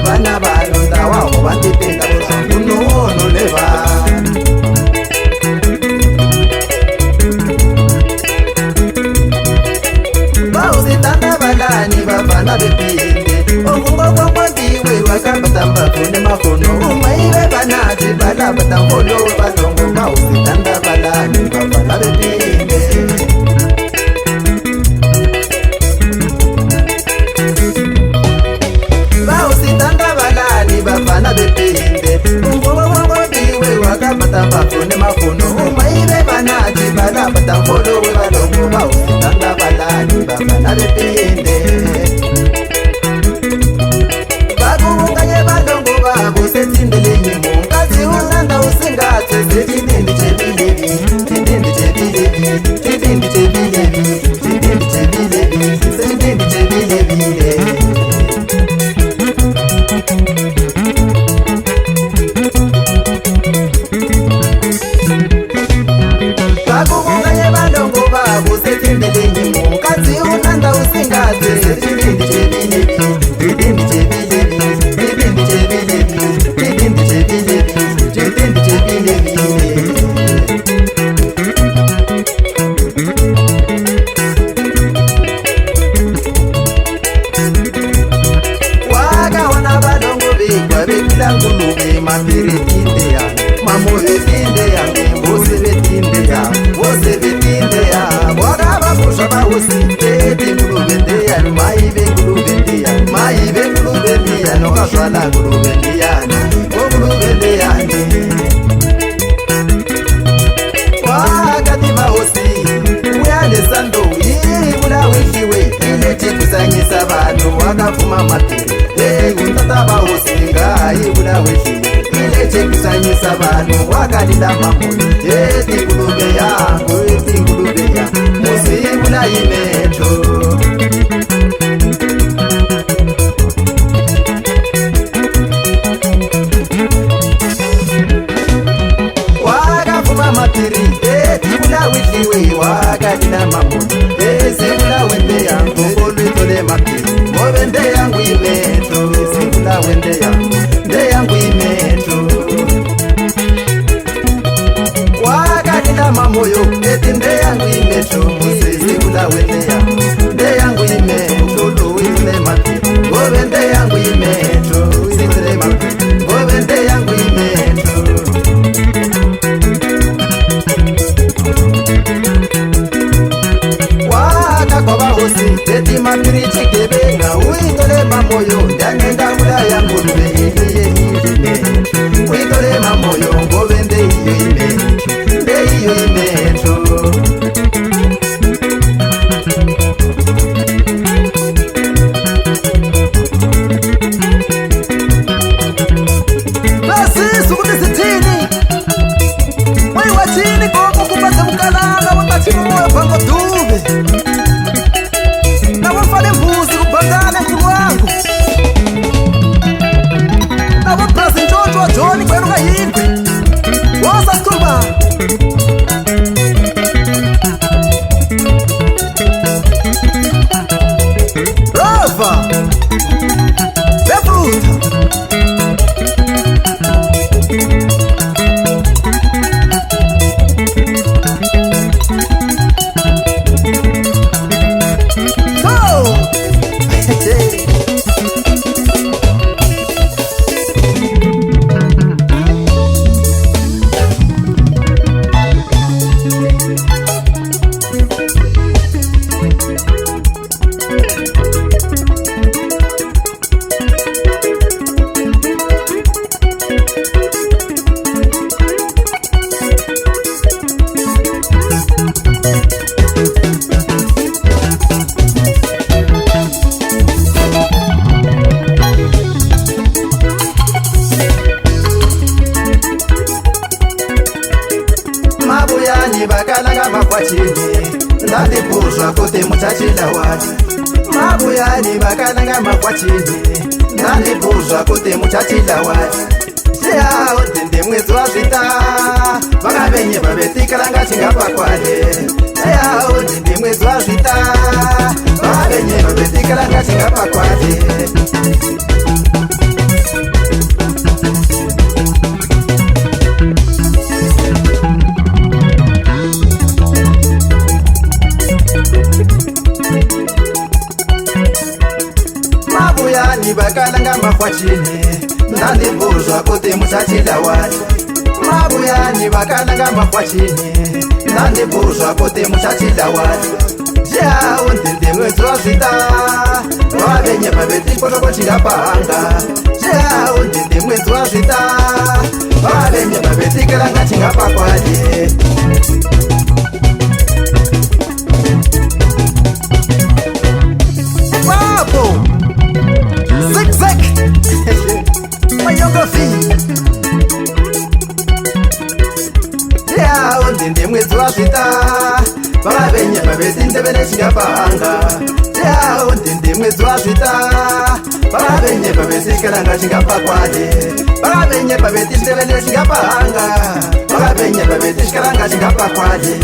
bana balonda wao batitenda kuno leva bauzitanda balani bafana bepinde okungokwamwandiwe wakabatamba kune makono umaiwe banati balabatangolo balongo bauzitanda balani bafana bepinde bauzitanda balani bafana bepinde okungokwamwandiwe wakabatamba kune makono umaiwe banati balabatangolo balongo bauzitanda balani bafana bepinde bakubunganye balongo babo setindelenye mungazi unanda usingathe setindindi chebilebi tindindi chebilebi tindindi chebilebi tindindi chebilebi setindindi chebilebi bakubunganye balongo babo setindelenye mungazi unanda usingathe setindindi chebilebi tindindi chebilebi tindindi chebilebi tindindi chebilebi tindindi chebilebi wakaona balongo begwa bekila ngulube mapirikinde ya mamoyo tinde ya bose betinde ya bose betinde ya wakababusha bawusinde tingulube ya maibe ngulube ya maibe ngulube ya nokaswala ngulube ya ngulube ya wakati bahosi uyale sando ibula wikiwe ilete kusanyisa abantu wakavuma mapiri untata bahosi ngai ibula wikiwe ilete kusanyisa abantu wakalinda mamoyo tingulube yangu tingulube ya musi ibula imetho mapiri tibula witliwe wakadina mamono sibula wende yangu olwitole mapiri mobende yangu imetho sibula wende yangu nde yangu imetho wakadina mamoyo nde yangu imetho sibula wende yangu nde yangu imetho lowitole mapiri mobende yangu imetho sibule mapiri mobende yangu imetho eti mapiri chikebenga uitole mamoyo ndanenda mula ya ngulube iye ime uitole mamoyo ngove nde iyo ime nde iyo imetho basi sukuti sitini mwai wachini koko kupata mkalanga wakati mwa pango dube nawafale mbuzi kubangana mkulu wangu nawaprasi njojo wa joni kwenu kayindwe woza stuba rova befruta bakalanga makwachini ndatipuzwa kuti muchachila wati mabuyani bakalanga makwachini ndatipuzwa kuti muchachila wati seyawo tende mwezi wa zvita vakavenye vavetikalanga chingapakwade seyawo tende mwezi wa zvita vakavenye vavetikalanga chingapakwade vakalanga makwachini ndandibuzwa kuti musachila wati mabuyani vakalanga makwachini ndandibuzwa kuti musachila wati jawo ndinde mwezi wa zvita vavenye vaveti potokochingapahanga jawo ndinde mwezi wa zvita vavenye vaveti kelanga chingapakwaje Papo Zigzag Mayongofi Jawo ndinde mwezi wa zvita vavenye vaveti ndevene chingapahanga jawo ndinde mwezi wa zvita vavenye vaveti kelanga chingapakwade vavenye vaveti ndevene chingapahanga vavenye vaveti kelanga chingapakwade